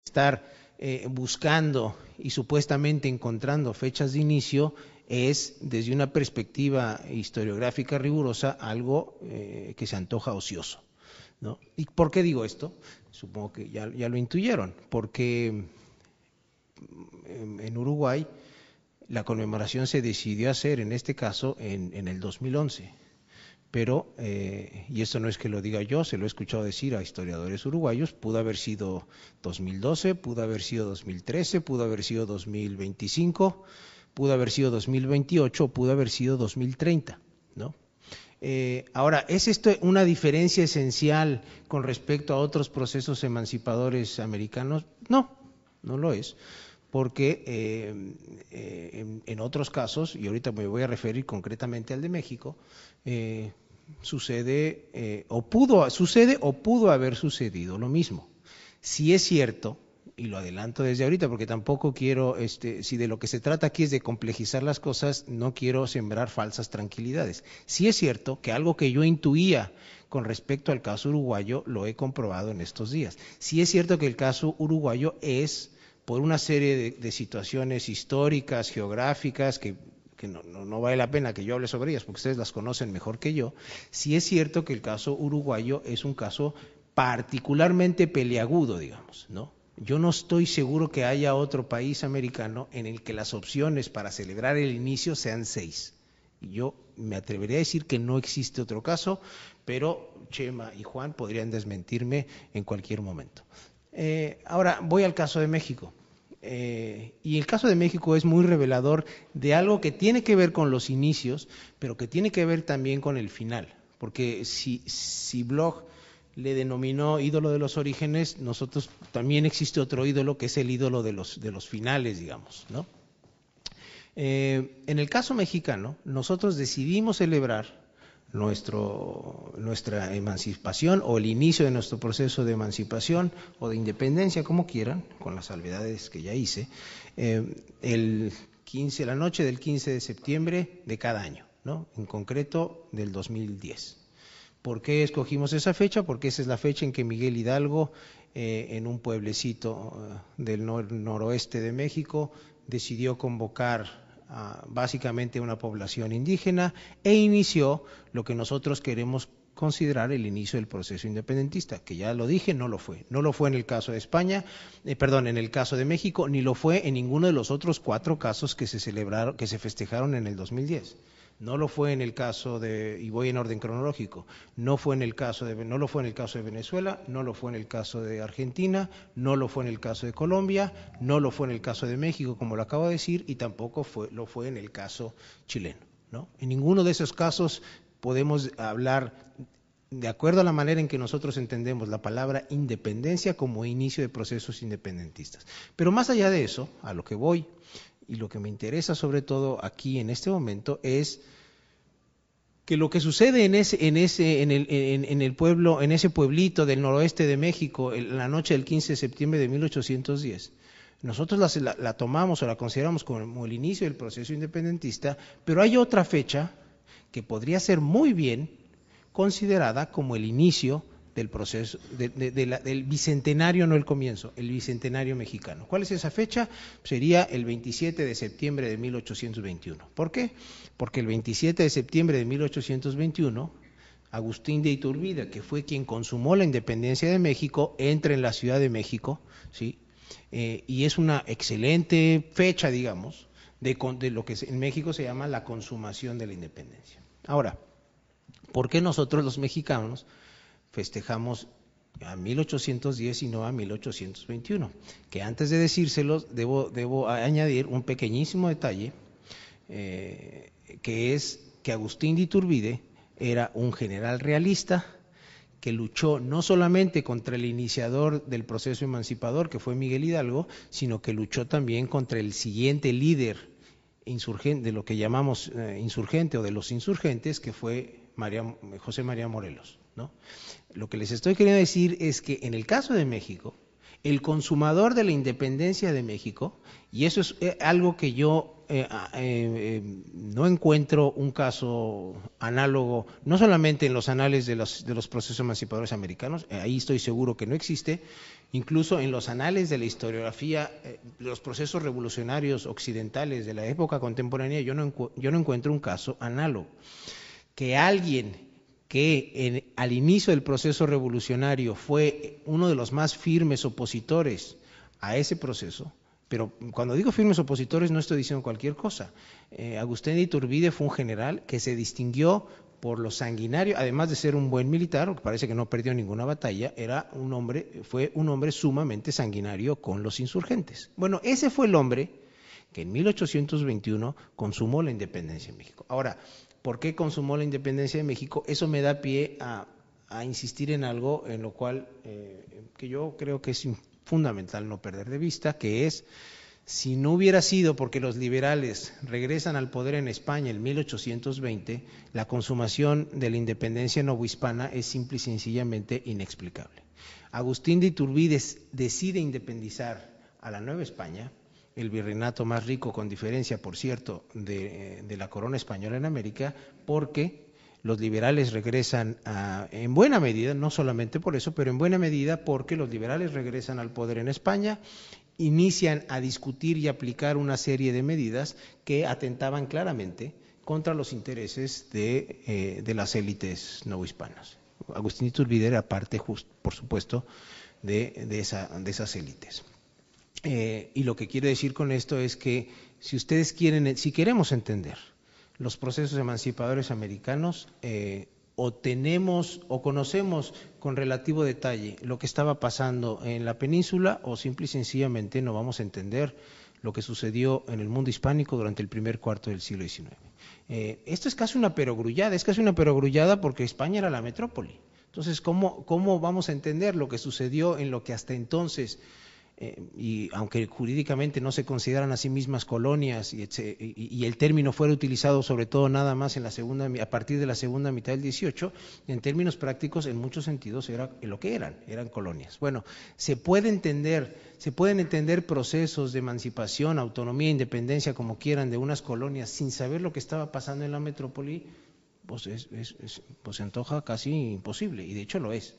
estar buscando y supuestamente encontrando fechas de inicio es, desde una perspectiva historiográfica rigurosa, algo que se antoja ocioso, ¿no? ¿Y por qué digo esto? Supongo que ya lo intuyeron, porque en Uruguay la conmemoración se decidió hacer, en este caso, en el 2011. Pero, y esto no es que lo diga yo, se lo he escuchado decir a historiadores uruguayos, pudo haber sido 2012, pudo haber sido 2013, pudo haber sido 2025, pudo haber sido 2028, pudo haber sido 2030, ¿no? Ahora, ¿es esto una diferencia esencial con respecto a otros procesos emancipadores americanos? No, no lo es, porque en otros casos, y ahorita me voy a referir concretamente al de México, sucede o pudo haber sucedido lo mismo. Si es cierto, y lo adelanto desde ahorita porque tampoco quiero, si de lo que se trata aquí es de complejizar las cosas, no quiero sembrar falsas tranquilidades. Si es cierto que algo que yo intuía con respecto al caso uruguayo lo he comprobado en estos días. Si es cierto que el caso uruguayo es, por una serie de situaciones históricas, geográficas, que no vale la pena que yo hable sobre ellas porque ustedes las conocen mejor que yo, sí es cierto que el caso uruguayo es un caso particularmente peliagudo, digamos, ¿no? Yo no estoy seguro que haya otro país americano en el que las opciones para celebrar el inicio sean 6. Y yo me atrevería a decir que no existe otro caso, pero Chema y Juan podrían desmentirme en cualquier momento. Ahora voy al caso de México. Y el caso de México es muy revelador de algo que tiene que ver con los inicios, pero que tiene que ver también con el final. Porque si Bloch le denominó ídolo de los orígenes, nosotros también existe otro ídolo que es el ídolo de los finales, digamos, ¿no? En el caso mexicano, nosotros decidimos celebrar nuestra emancipación o el inicio de nuestro proceso de emancipación o de independencia, como quieran, con las salvedades que ya hice, la noche del 15 de septiembre de cada año, ¿no? En concreto del 2010. ¿Por qué escogimos esa fecha? Porque esa es la fecha en que Miguel Hidalgo, en un pueblecito del noroeste de México, decidió convocar básicamente una población indígena e inició lo que nosotros queremos considerar el inicio del proceso independentista, que ya lo dije, no lo fue. No lo fue en el caso de España, en el caso de México, ni lo fue en ninguno de los otros 4 casos que se festejaron en el 2010. No lo fue en el caso y voy en orden cronológico, no lo fue en el caso de Venezuela, no lo fue en el caso de Argentina, no lo fue en el caso de Colombia, no lo fue en el caso de México, como lo acabo de decir, y tampoco lo fue en el caso chileno, ¿no? En ninguno de esos casos podemos hablar, de acuerdo a la manera en que nosotros entendemos la palabra independencia, como inicio de procesos independentistas. Pero más allá de eso, a lo que voy, y lo que me interesa sobre todo aquí en este momento es que lo que sucede en ese pueblito del noroeste de México, en la noche del 15 de septiembre de 1810, nosotros la tomamos o la consideramos como el inicio del proceso independentista, pero hay otra fecha que podría ser muy bien considerada como el inicio del proceso, del bicentenario, no el comienzo, el bicentenario mexicano. ¿Cuál es esa fecha? Sería el 27 de septiembre de 1821. ¿Por qué? Porque el 27 de septiembre de 1821, Agustín de Iturbide, que fue quien consumó la independencia de México, entra en la Ciudad de México, ¿sí? Y es una excelente fecha, digamos, de lo que en México se llama la consumación de la independencia. Ahora, ¿por qué nosotros los mexicanos festejamos a 1810 y no a 1821? Que antes de decírselos debo añadir un pequeñísimo detalle, que es que Agustín de Iturbide era un general realista que luchó no solamente contra el iniciador del proceso emancipador, que fue Miguel Hidalgo, sino que luchó también contra el siguiente líder insurgente, de lo que llamamos insurgente o de los insurgentes, que fue José María Morelos, ¿no? Lo que les estoy queriendo decir es que en el caso de México, El consumador de la independencia de México, y eso es algo que yo no encuentro un caso análogo, no solamente en los anales de los procesos emancipadores americanos, ahí estoy seguro que no existe, incluso en los anales de la historiografía, los procesos revolucionarios occidentales de la época contemporánea, yo no encuentro un caso análogo. Que alguien que al inicio del proceso revolucionario fue uno de los más firmes opositores a ese proceso, pero cuando digo firmes opositores no estoy diciendo cualquier cosa. Agustín de Iturbide fue un general que se distinguió por lo sanguinario, además de ser un buen militar, porque parece que no perdió ninguna batalla, fue un hombre sumamente sanguinario con los insurgentes. Bueno, ese fue el hombre que en 1821 consumó la independencia de México. Ahora, ¿por qué consumó la independencia de México? Eso me da pie a insistir en algo en lo cual que yo creo que es fundamental no perder de vista, que es, si no hubiera sido porque los liberales regresan al poder en España en 1820, la consumación de la independencia novohispana es simple y sencillamente inexplicable. Agustín de Iturbide decide independizar a la Nueva España, el virreinato más rico con diferencia, por cierto, de la corona española en América, porque los liberales regresan en buena medida, no solamente por eso, pero en buena medida porque los liberales regresan al poder en España, inician a discutir y aplicar una serie de medidas que atentaban claramente contra los intereses de las élites novohispanas. Agustín de Iturbide era parte, por supuesto, de esas élites. Y lo que quiero decir con esto es que si queremos entender los procesos emancipadores americanos, o conocemos con relativo detalle lo que estaba pasando en la península, o simple y sencillamente no vamos a entender lo que sucedió en el mundo hispánico durante el primer cuarto del siglo XIX. Esto es casi una perogrullada porque España era la metrópoli. Entonces, ¿cómo vamos a entender lo que sucedió en lo que hasta entonces, y aunque jurídicamente no se consideran a sí mismas colonias, y el término fuera utilizado sobre todo nada más a partir de la segunda mitad del 18, en términos prácticos en muchos sentidos era lo que eran colonias? Bueno, se pueden entender procesos de emancipación, autonomía, independencia, como quieran, de unas colonias sin saber lo que estaba pasando en la metrópoli, pues se antoja casi imposible, y de hecho lo es.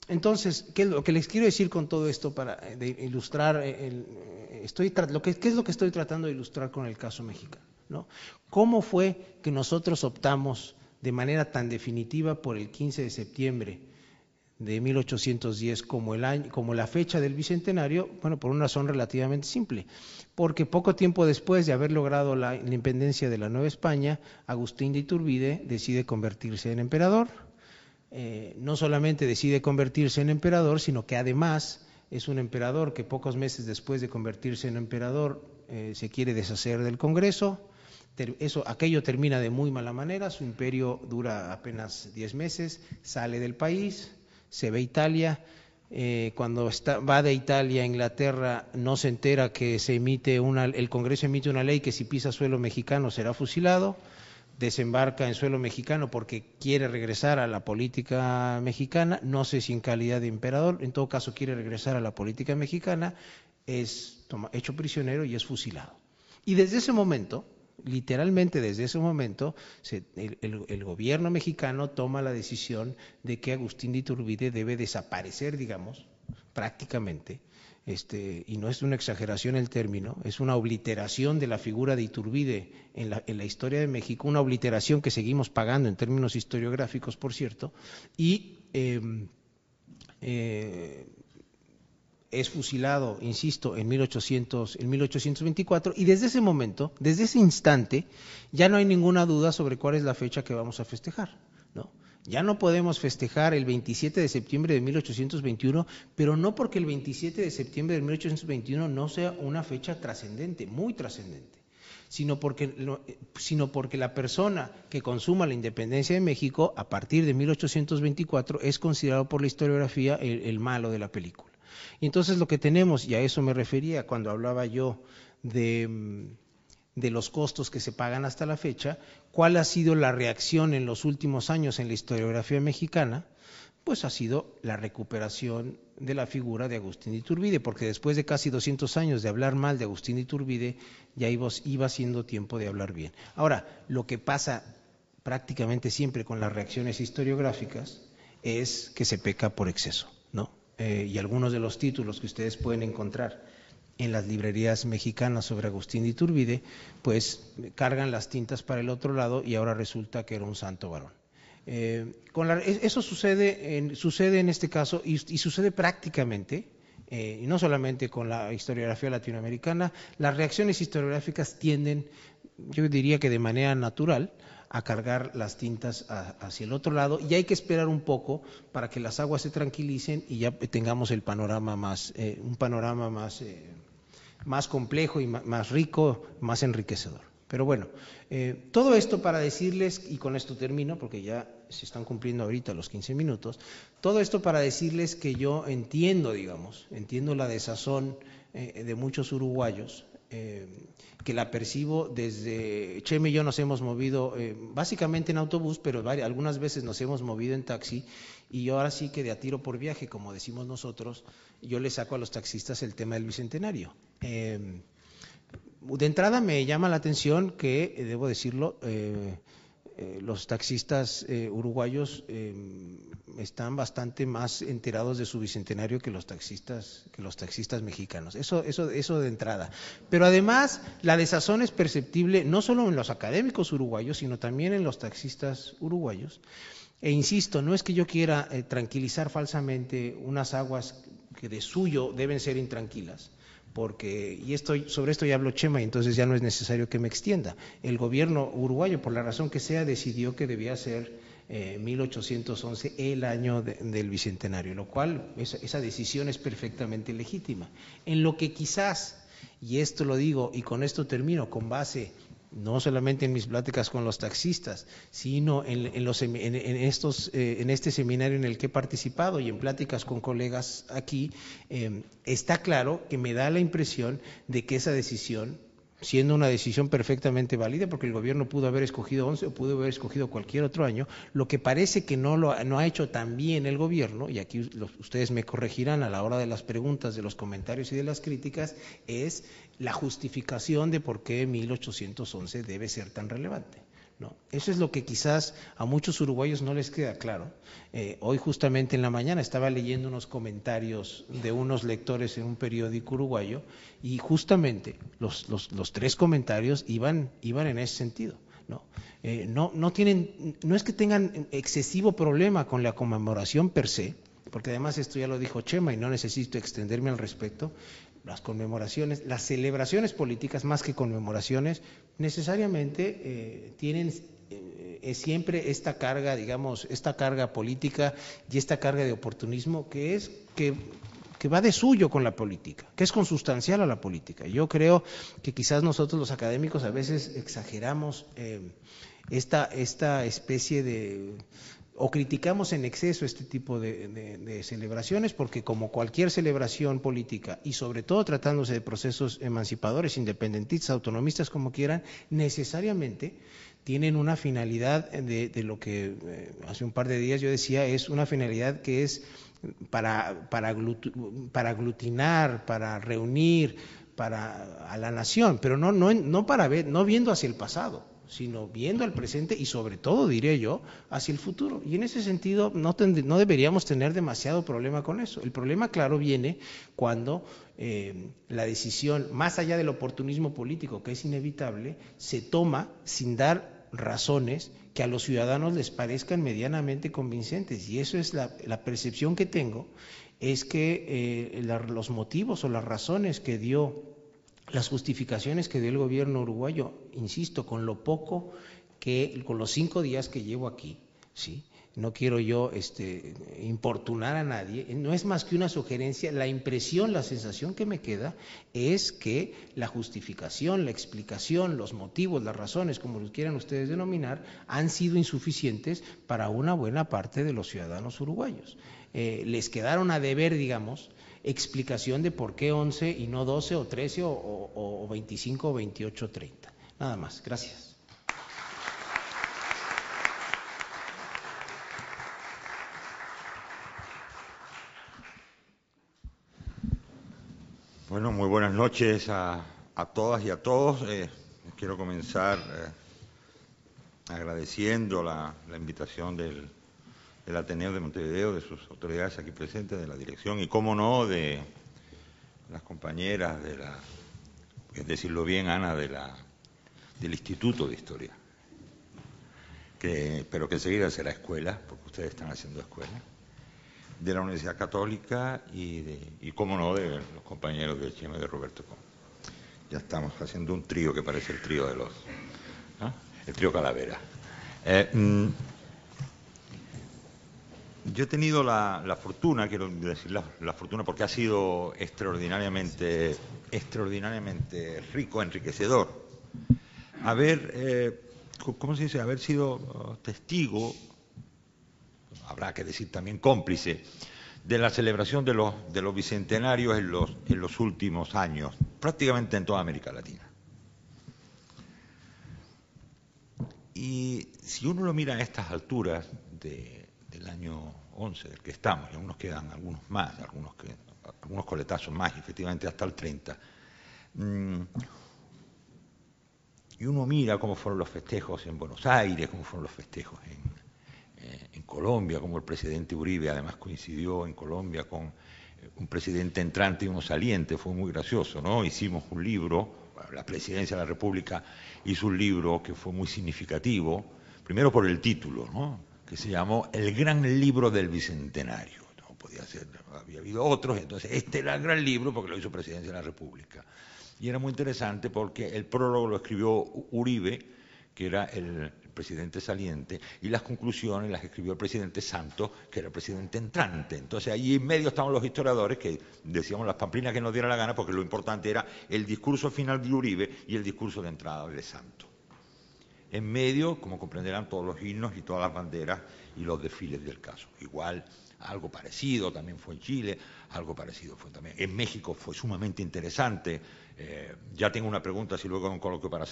Entonces, ¿qué es lo que les quiero decir con todo esto para ilustrar? ¿Qué es lo que estoy tratando de ilustrar con el caso mexicano, ¿no? ¿Cómo fue que nosotros optamos de manera tan definitiva por el 15 de septiembre de 1810 como la fecha del bicentenario? Bueno, por una razón relativamente simple, porque poco tiempo después de haber logrado la independencia de la Nueva España, Agustín de Iturbide decide convertirse en emperador. No solamente decide convertirse en emperador, sino que además es un emperador que pocos meses después de convertirse en emperador se quiere deshacer del Congreso. Aquello termina de muy mala manera, su imperio dura apenas 10 meses, sale del país, se ve a Italia. Cuando va de Italia a Inglaterra, no se entera que el Congreso emite una ley que si pisa suelo mexicano será fusilado. Desembarca en suelo mexicano porque quiere regresar a la política mexicana, no sé si en calidad de emperador, en todo caso quiere regresar a la política mexicana, es hecho prisionero y es fusilado. Y desde ese momento, literalmente desde ese momento, el gobierno mexicano toma la decisión de que Agustín de Iturbide debe desaparecer, digamos, prácticamente. Y no es una exageración el término, es una obliteración de la figura de Iturbide en la historia de México, una obliteración que seguimos pagando en términos historiográficos, por cierto, y es fusilado, insisto, en 1824, y desde ese momento, desde ese instante, ya no hay ninguna duda sobre cuál es la fecha que vamos a festejar, ¿no? Ya no podemos festejar el 27 de septiembre de 1821, pero no porque el 27 de septiembre de 1821 no sea una fecha trascendente, muy trascendente, sino porque la persona que consuma la independencia de México a partir de 1824 es considerado por la historiografía el malo de la película. Y entonces lo que tenemos, y a eso me refería cuando hablaba yo de los costos que se pagan hasta la fecha, cuál ha sido la reacción en los últimos años en la historiografía mexicana, pues ha sido la recuperación de la figura de Agustín de Iturbide, porque después de casi 200 años de hablar mal de Agustín de Iturbide, ya iba siendo tiempo de hablar bien. Ahora, lo que pasa prácticamente siempre con las reacciones historiográficas es que se peca por exceso, ¿no? Y algunos de los títulos que ustedes pueden encontrar en las librerías mexicanas sobre Agustín de Iturbide, pues cargan las tintas para el otro lado y ahora resulta que era un santo varón. Eso sucede en este caso y sucede prácticamente, y no solamente con la historiografía latinoamericana, las reacciones historiográficas tienden, yo diría que de manera natural, a cargar las tintas hacia el otro lado, y hay que esperar un poco para que las aguas se tranquilicen y ya tengamos el panorama un panorama más complejo y más rico, más enriquecedor. Pero bueno, todo esto para decirles, y con esto termino, porque ya se están cumpliendo ahorita los 15 minutos, todo esto para decirles que yo entiendo la desazón de muchos uruguayos, que la percibo desde, Chema y yo nos hemos movido básicamente en autobús, pero algunas veces nos hemos movido en taxi, y yo ahora sí que de a tiro por viaje, como decimos nosotros, yo le saco a los taxistas el tema del Bicentenario. De entrada me llama la atención que, debo decirlo, los taxistas uruguayos están bastante más enterados de su bicentenario que los taxistas mexicanos. Eso de entrada. Pero además la desazón es perceptible no solo en los académicos uruguayos, sino también en los taxistas uruguayos. E insisto, no es que yo quiera tranquilizar falsamente unas aguas que de suyo deben ser intranquilas, porque, sobre esto ya habló Chema, y entonces ya no es necesario que me extienda. El gobierno uruguayo, por la razón que sea, decidió que debía ser 1811 el año del Bicentenario, lo cual, esa decisión es perfectamente legítima. En lo que quizás, y esto lo digo y con esto termino, con base no solamente en mis pláticas con los taxistas, sino en este seminario en el que he participado y en pláticas con colegas aquí, está claro que me da la impresión de que esa decisión, siendo una decisión perfectamente válida, porque el gobierno pudo haber escogido 11 o pudo haber escogido cualquier otro año, lo que parece que no ha hecho tan bien el gobierno, y aquí ustedes me corregirán a la hora de las preguntas, de los comentarios y de las críticas, es la justificación de por qué 1811 debe ser tan relevante, ¿no? Eso es lo que quizás a muchos uruguayos no les queda claro. Hoy justamente en la mañana estaba leyendo unos comentarios de unos lectores en un periódico uruguayo, y justamente los tres comentarios iban en ese sentido, ¿no? No es que tengan excesivo problema con la conmemoración per se, porque además esto ya lo dijo Chema y no necesito extenderme al respecto. Las conmemoraciones, las celebraciones políticas, más que conmemoraciones, necesariamente tienen siempre esta carga, digamos, esta carga política y esta carga de oportunismo que va de suyo con la política, que es consustancial a la política. Yo creo que quizás nosotros los académicos a veces exageramos esta especie o criticamos en exceso este tipo de celebraciones, porque como cualquier celebración política, y sobre todo tratándose de procesos emancipadores, independentistas, autonomistas, como quieran, necesariamente tienen una finalidad de lo que hace un par de días yo decía, es una finalidad que es para aglutinar, para reunir a la nación, pero no viendo hacia el pasado, sino viendo al presente y sobre todo, diré yo, hacia el futuro. Y en ese sentido no deberíamos tener demasiado problema con eso. El problema, claro, viene cuando la decisión, más allá del oportunismo político, que es inevitable, se toma sin dar razones que a los ciudadanos les parezcan medianamente convincentes. Y eso es la percepción que tengo, es que los motivos o las razones que dio, las justificaciones que dio el gobierno uruguayo, insisto, con los 5 días que llevo aquí, ¿sí? No quiero yo importunar a nadie, no es más que una sugerencia. La impresión, la sensación que me queda es que la justificación, la explicación, los motivos, las razones, como los quieran ustedes denominar, han sido insuficientes para una buena parte de los ciudadanos uruguayos. Les quedaron a deber, digamos, explicación de por qué 11 y no 12 o 13 o 25 o 28 o 30. Nada más, gracias. Bueno, muy buenas noches a todas y a todos. Quiero comenzar agradeciendo la invitación del Ateneo de Montevideo, de sus autoridades aquí presentes, de la dirección y, cómo no, de las compañeras es decirlo bien, Ana, del Instituto de Historia, pero que enseguida será escuela, porque ustedes están haciendo escuela, de la Universidad Católica y cómo no, de los compañeros del Chema de Roberto Con. Ya estamos haciendo un trío que parece el trío de el trío Calavera. Yo he tenido la fortuna, quiero decir la fortuna, porque ha sido extraordinariamente rico, enriquecedor, ¿cómo se dice?, haber sido testigo, habrá que decir también cómplice, de la celebración de los bicentenarios en los últimos años, prácticamente en toda América Latina. Y si uno lo mira a estas alturas del año 11 del que estamos, y aún nos quedan algunos más, algunos coletazos más, efectivamente hasta el 30, y uno mira cómo fueron los festejos en Buenos Aires, cómo fueron los festejos en Colombia, como el presidente Uribe además coincidió en Colombia con un presidente entrante y uno saliente, fue muy gracioso, ¿no? Hicimos un libro, la Presidencia de la República hizo un libro que fue muy significativo, primero por el título, ¿no?, que se llamó El Gran Libro del Bicentenario. No podía ser, había habido otros, entonces este era el gran libro porque lo hizo Presidencia de la República. Y era muy interesante porque el prólogo lo escribió Uribe, que era el presidente saliente, y las conclusiones las escribió el presidente Santos, que era el presidente entrante. Entonces allí en medio estaban los historiadores que decíamos las pamplinas que nos diera la gana, porque lo importante era el discurso final de Uribe y el discurso de entrada de Santos. En medio, como comprenderán, todos los himnos y todas las banderas y los desfiles del caso. Igual, algo parecido también fue en Chile, algo parecido fue también en México, fue sumamente interesante. Ya tengo una pregunta, si luego me coloco para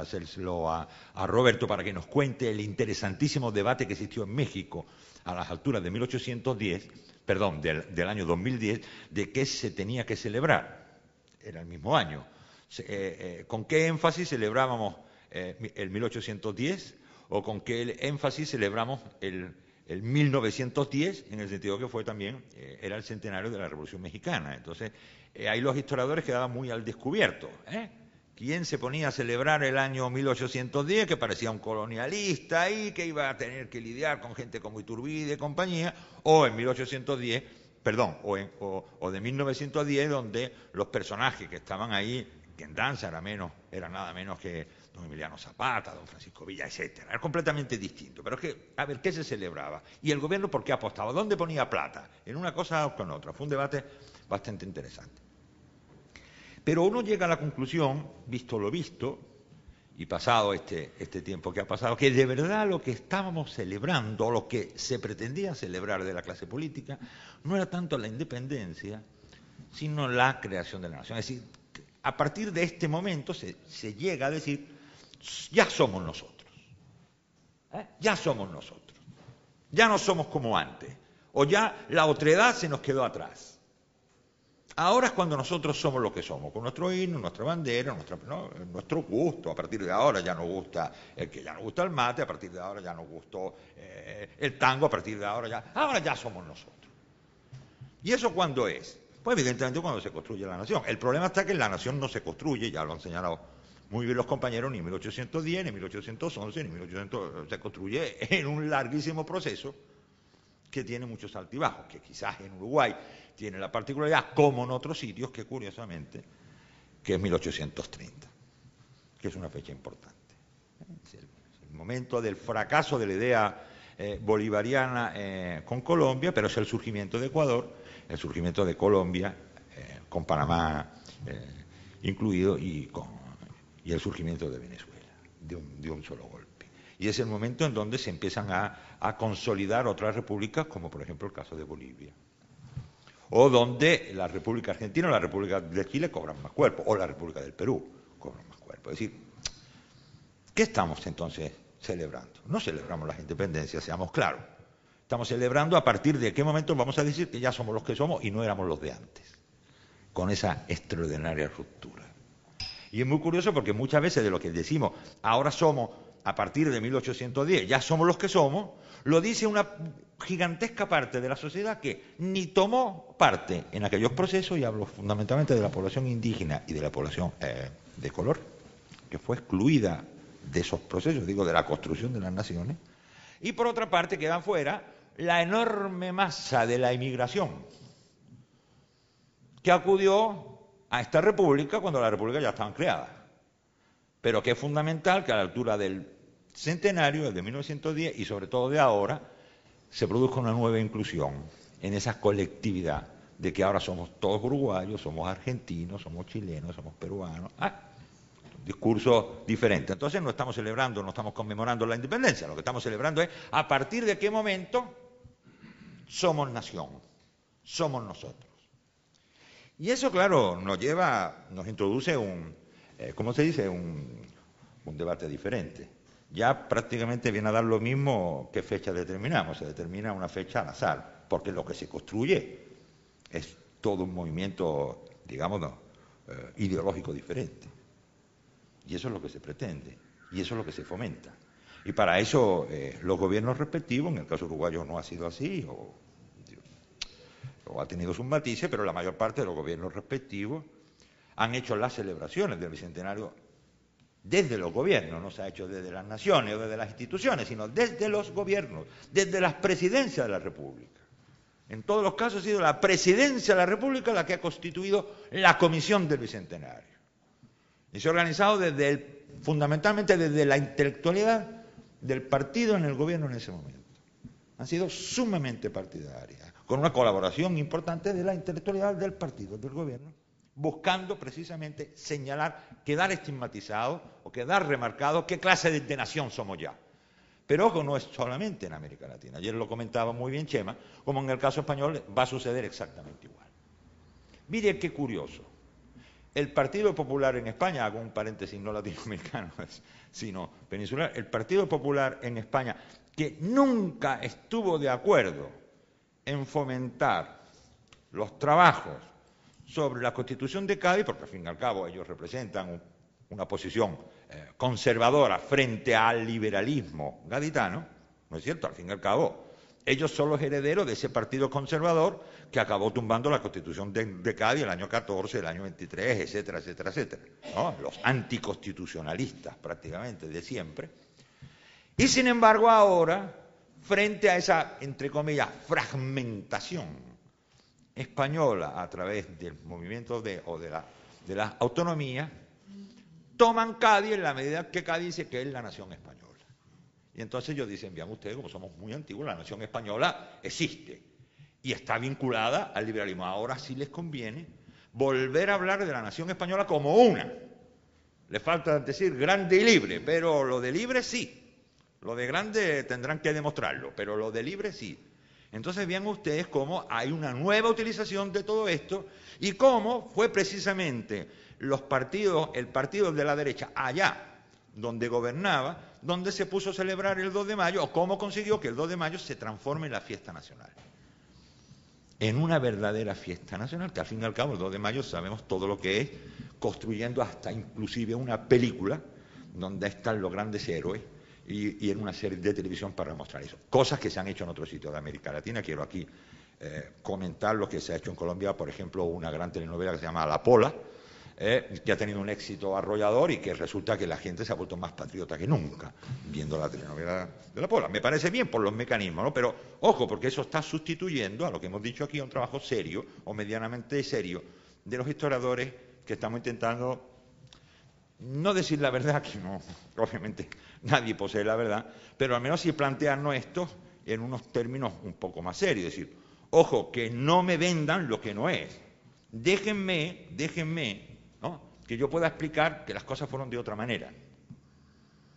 hacérselo a Roberto, para que nos cuente el interesantísimo debate que existió en México a las alturas de 1810, perdón, del año 2010, de qué se tenía que celebrar. Era el mismo año. ¿Con qué énfasis celebrábamos el 1810 o con qué énfasis celebramos el 1910, en el sentido que fue también, era el centenario de la Revolución Mexicana? Entonces, ahí los historiadores quedaban muy al descubierto. ¿Quién se ponía a celebrar el año 1810, que parecía un colonialista ahí, que iba a tener que lidiar con gente como Iturbide y compañía, o en 1810, perdón, o de 1910, donde los personajes que estaban ahí, que en danza era nada menos que don Emiliano Zapata, don Francisco Villa, etcétera. Era completamente distinto. Pero es que, a ver, ¿qué se celebraba? ¿Y el gobierno por qué apostaba? ¿Dónde ponía plata? ¿En una cosa o con otra? Fue un debate bastante interesante. Pero uno llega a la conclusión, visto lo visto, y pasado este tiempo que ha pasado, que de verdad lo que estábamos celebrando, lo que se pretendía celebrar de la clase política, no era tanto la independencia, sino la creación de la nación. Es decir, a partir de este momento se llega a decir, ya somos nosotros. Ya somos nosotros. Ya no somos como antes. O ya la otredad se nos quedó atrás. Ahora es cuando nosotros somos lo que somos, con nuestro himno, nuestra bandera, nuestro gusto. A partir de ahora ya nos gusta el mate, a partir de ahora ya nos gustó el tango, a partir de ahora ya somos nosotros. ¿Y eso cuándo es? Pues evidentemente cuando se construye la nación. El problema está que la nación no se construye, ya lo han señalado muy bien los compañeros, ni en 1810, ni en 1811, ni en 1800, se construye en un larguísimo proceso que tiene muchos altibajos, que quizás en Uruguay tiene la particularidad, como en otros sitios, que curiosamente, que es 1830, que es una fecha importante. Es el momento del fracaso de la idea bolivariana con Colombia, pero es el surgimiento de Ecuador, el surgimiento de Colombia, con Panamá incluido, y el surgimiento de Venezuela, de un solo golpe. Y es el momento en donde se empiezan a consolidar otras repúblicas, como por ejemplo el caso de Bolivia. O donde la República Argentina o la República de Chile cobran más cuerpo, o la República del Perú cobran más cuerpo. Es decir, ¿qué estamos entonces celebrando? No celebramos las independencias, seamos claros. Estamos celebrando a partir de qué momento vamos a decir que ya somos los que somos y no éramos los de antes. con esa extraordinaria ruptura. Y es muy curioso porque muchas veces de lo que decimos, ahora somos, a partir de 1810, ya somos los que somos, lo dice una gigantesca parte de la sociedad que ni tomó parte en aquellos procesos, y hablo fundamentalmente de la población indígena y de la población de color, que fue excluida de esos procesos, digo, de la construcción de las naciones, y por otra parte quedan fuera la enorme masa de la inmigración que acudió a esta república cuando las repúblicas ya estaban creadas, pero que es fundamental que a la altura del centenario, el de 1910, y sobre todo de ahora, se produzca una nueva inclusión en esa colectividad de que ahora somos todos uruguayos, somos argentinos, somos chilenos, somos peruanos. Un discurso diferente. Entonces no estamos celebrando, no estamos conmemorando la independencia, lo que estamos celebrando es a partir de qué momento somos nación, somos nosotros. Y eso, claro, nos introduce ¿cómo se dice? Un debate diferente. Ya prácticamente viene a dar lo mismo qué fecha determinamos, se determina una fecha al azar, porque lo que se construye es todo un movimiento, digamos, ideológico diferente. Y eso es lo que se pretende, y eso es lo que se fomenta. Y para eso los gobiernos respectivos, en el caso uruguayo no ha sido así, o ha tenido sus matices, pero la mayor parte de los gobiernos respectivos han hecho las celebraciones del Bicentenario desde los gobiernos, no se ha hecho desde las naciones o desde las instituciones, sino desde los gobiernos, desde las presidencias de la República. En todos los casos ha sido la presidencia de la República la que ha constituido la comisión del Bicentenario. Y se ha organizado fundamentalmente desde la intelectualidad del partido en el gobierno en ese momento. Han sido sumamente partidarias, con una colaboración importante de la intelectualidad del partido, del gobierno, buscando precisamente señalar, quedar estigmatizado o quedar remarcado qué clase de nación somos ya. Pero ojo, no es solamente en América Latina. Ayer lo comentaba muy bien Chema, como en el caso español va a suceder exactamente igual. Mire qué curioso. El Partido Popular en España, hago un paréntesis no latinoamericano, sino peninsular, el Partido Popular en España, que nunca estuvo de acuerdo en fomentar los trabajos sobre la Constitución de Cádiz, porque al fin y al cabo ellos representan una posición conservadora frente al liberalismo gaditano, ¿no es cierto? Al fin y al cabo, ellos son los herederos de ese partido conservador que acabó tumbando la Constitución de Cádiz el año 14, el año 23, etcétera, etcétera, etcétera, ¿no? Los anticonstitucionalistas prácticamente de siempre. Y sin embargo ahora, frente a esa, entre comillas, fragmentación española a través del movimiento de la autonomía, toman Cádiz en la medida que Cádiz dice que es la nación española. Y entonces ellos dicen, vean ustedes, como somos muy antiguos, la nación española existe y está vinculada al liberalismo. Ahora sí les conviene volver a hablar de la nación española como una. Les falta decir grande y libre, pero lo de libre sí. Lo de grande tendrán que demostrarlo, pero lo de libre sí. Entonces vean ustedes cómo hay una nueva utilización de todo esto y cómo fue precisamente el partido de la derecha allá donde gobernaba, donde se puso a celebrar el 2 de mayo, o cómo consiguió que el 2 de mayo se transforme en la fiesta nacional. En una verdadera fiesta nacional, que al fin y al cabo el 2 de mayo sabemos todo lo que es, construyendo hasta inclusive una película donde están los grandes héroes, y en una serie de televisión para mostrar eso. Cosas que se han hecho en otros sitios de América Latina. Quiero aquí comentar lo que se ha hecho en Colombia, por ejemplo, una gran telenovela que se llama La Pola, que ha tenido un éxito arrollador y que resulta que la gente se ha vuelto más patriota que nunca viendo la telenovela de La Pola. Me parece bien por los mecanismos, ¿no? Pero ojo, porque eso está sustituyendo a lo que hemos dicho aquí, a un trabajo serio o medianamente serio de los historiadores que estamos intentando no decir la verdad, que no, obviamente nadie posee la verdad, pero al menos sí plantearnos esto en unos términos un poco más serios. Es decir, ojo, que no me vendan lo que no es. Déjenme, ¿no?, que yo pueda explicar que las cosas fueron de otra manera.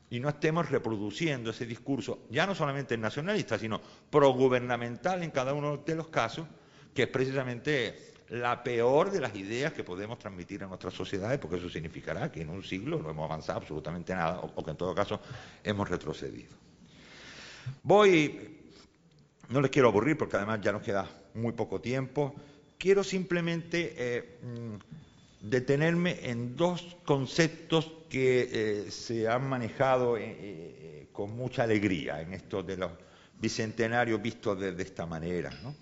Y no estemos reproduciendo ese discurso, ya no solamente nacionalista, sino progubernamental en cada uno de los casos, que es precisamente la peor de las ideas que podemos transmitir a nuestras sociedades, porque eso significará que en un siglo no hemos avanzado absolutamente nada, o que en todo caso hemos retrocedido. No les quiero aburrir, porque además ya nos queda muy poco tiempo. quiero simplemente detenerme en dos conceptos que se han manejado con mucha alegría en esto de los bicentenarios vistos de esta manera, ¿no?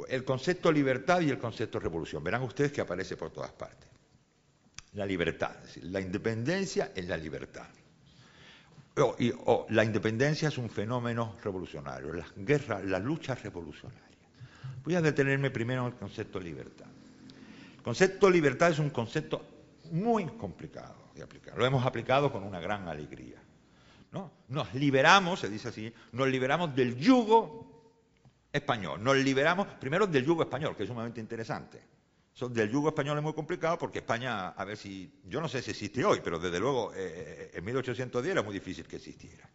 El concepto libertad y el concepto revolución. Verán ustedes que aparece por todas partes. La libertad, es decir, la independencia es la libertad. La independencia es un fenómeno revolucionario, las guerras, las luchas revolucionarias. Voy a detenerme primero en el concepto de libertad. El concepto de libertad es un concepto muy complicado de aplicar. Lo hemos aplicado con una gran alegría, ¿no? Nos liberamos, se dice así, nos liberamos del yugo español. Nos liberamos primero del yugo español, que es sumamente interesante. Eso del yugo español es muy complicado porque España, a ver si, yo no sé si existe hoy, pero desde luego en 1810 era muy difícil que existiera.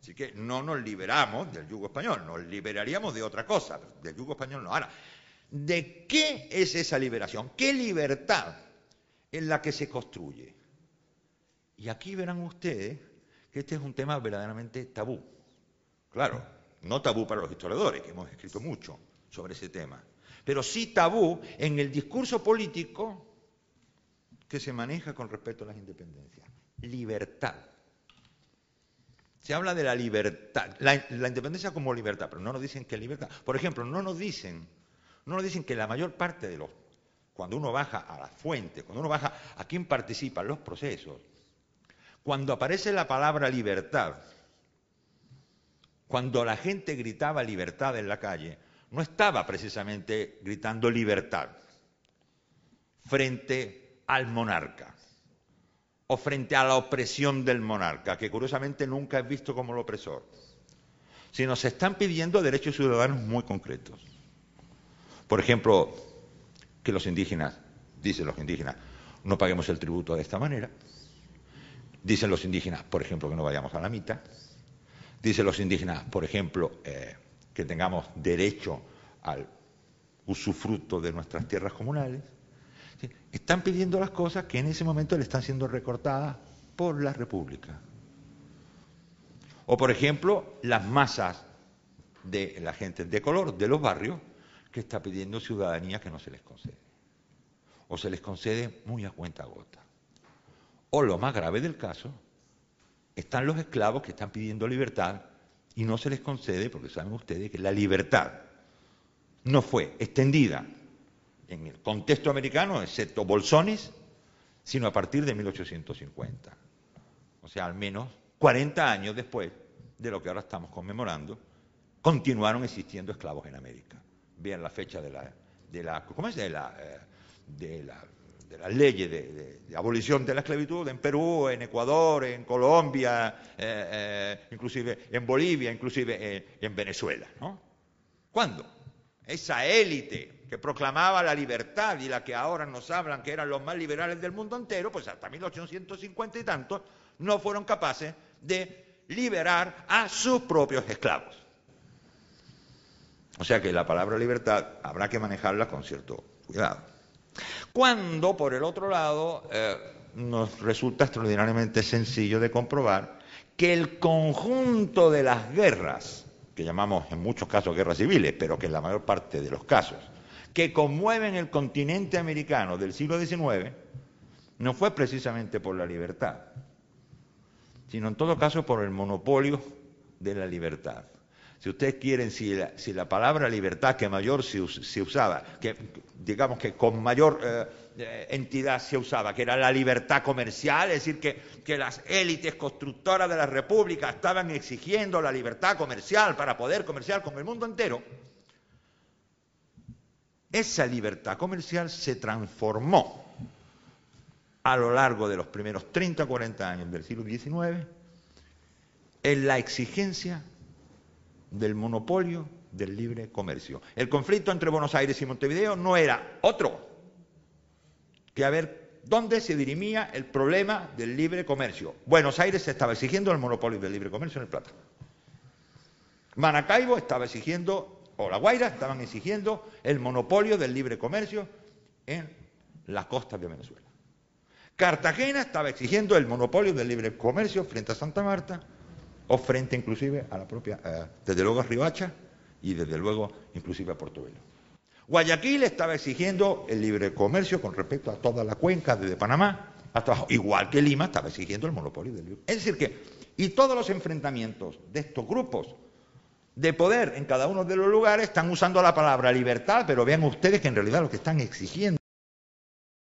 Así que no nos liberamos del yugo español, nos liberaríamos de otra cosa, del yugo español no. Ahora, ¿de qué es esa liberación? ¿Qué libertad es la que se construye? Y aquí verán ustedes que este es un tema verdaderamente tabú. Claro, no tabú para los historiadores, que hemos escrito mucho sobre ese tema, pero sí tabú en el discurso político que se maneja con respecto a las independencias. Libertad. Se habla de la libertad, la independencia como libertad, pero no nos dicen qué libertad. Por ejemplo, no nos dicen que la mayor parte de los, cuando uno baja a la fuente, cuando uno baja a quién participa en los procesos, cuando aparece la palabra libertad, cuando la gente gritaba libertad en la calle, no estaba precisamente gritando libertad frente al monarca o frente a la opresión del monarca, que curiosamente nunca es visto como el opresor, sino se están pidiendo derechos ciudadanos muy concretos. Por ejemplo, que los indígenas, dicen los indígenas, no paguemos el tributo de esta manera. Dicen los indígenas, por ejemplo, que no vayamos a la mita. Dicen los indígenas, por ejemplo, que tengamos derecho al usufructo de nuestras tierras comunales. ¿Sí? Están pidiendo las cosas que en ese momento le están siendo recortadas por la República. O, por ejemplo, las masas de la gente de color de los barrios que está pidiendo ciudadanía que no se les concede. O se les concede muy a cuentagota. O lo más grave del caso, están los esclavos que están pidiendo libertad y no se les concede, porque saben ustedes que la libertad no fue extendida en el contexto americano, excepto bolsones, sino a partir de 1850. O sea, al menos 40 años después de lo que ahora estamos conmemorando, continuaron existiendo esclavos en América. Vean la fecha de las leyes de abolición de la esclavitud en Perú, en Ecuador, en Colombia, inclusive en Bolivia, inclusive en Venezuela, ¿no? ¿Cuándo? Esa élite que proclamaba la libertad y la que ahora nos hablan que eran los más liberales del mundo entero, pues hasta 1850 y tanto no fueron capaces de liberar a sus propios esclavos. O sea que la palabra libertad habrá que manejarla con cierto cuidado. Cuando, por el otro lado, nos resulta extraordinariamente sencillo de comprobar que el conjunto de las guerras, que llamamos en muchos casos guerras civiles, pero que en la mayor parte de los casos, que conmueven el continente americano del siglo XIX, no fue precisamente por la libertad, sino en todo caso por el monopolio de la libertad. Si ustedes quieren, si la palabra libertad que mayor se usaba, que digamos que con mayor entidad se usaba, que era la libertad comercial, es decir, que las élites constructoras de la República estaban exigiendo la libertad comercial para poder comerciar con el mundo entero, esa libertad comercial se transformó a lo largo de los primeros 30 o 40 años del siglo XIX en la exigencia del monopolio del libre comercio. El conflicto entre Buenos Aires y Montevideo no era otro que a ver dónde se dirimía el problema del libre comercio. Buenos Aires estaba exigiendo el monopolio del libre comercio en el Plata. Maracaibo estaba exigiendo, o La Guaira estaban exigiendo el monopolio del libre comercio en las costas de Venezuela. Cartagena estaba exigiendo el monopolio del libre comercio frente a Santa Marta, o frente inclusive a la propia, desde luego a Riohacha y desde luego inclusive a Portobelo. Guayaquil estaba exigiendo el libre comercio con respecto a toda la cuenca desde Panamá hasta abajo, igual que Lima estaba exigiendo el monopolio del libre. Es decir que, y todos los enfrentamientos de estos grupos de poder en cada uno de los lugares están usando la palabra libertad, pero vean ustedes que en realidad lo que están exigiendo